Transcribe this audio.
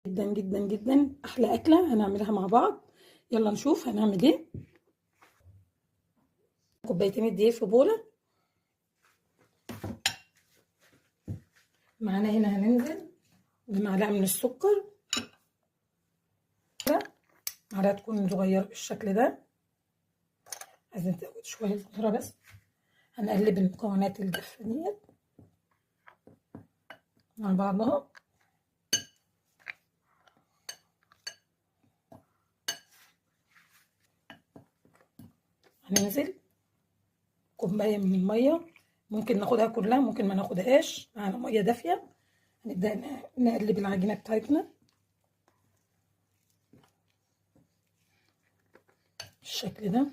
جدا جدا جدا، احلى اكله هنعملها مع بعض. يلا نشوف هنعمل ايه. كوبايتين الدقيق في بوله. معانا هنا هننزل بمعلقه من السكر، معلقه تكون صغيره بالشكل ده. عايزين نزود شويه صغيره بس. هنقلب المكونات الجافه ديت مع بعضها. هننزل كوبايه من الميه، ممكن ناخدها كلها ممكن ما ناخدهاش، معانا ميه دافيه. هنبدا نقلب العجينه بتاعتنا بالشكل ده.